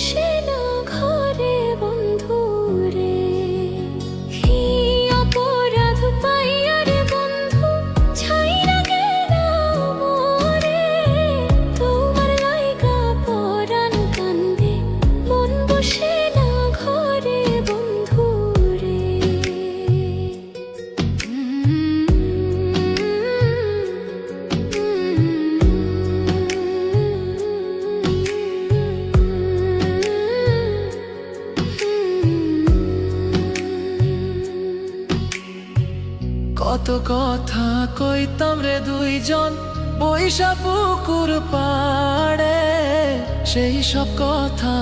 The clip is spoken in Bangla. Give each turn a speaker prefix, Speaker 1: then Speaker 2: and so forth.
Speaker 1: বসে না ঘরে বন্ধু রে, কি অপরাধ পাইয়া রে বন্ধু ছাইরা গেলা মোরে। তোমার লাইগা পরাণ কান্দে, মন বসে না ঘরে বন্ধু রে।
Speaker 2: কত কথা কইতাম রে দুইজন বৈশা পুকুর পাড়ে, সেই সব কথা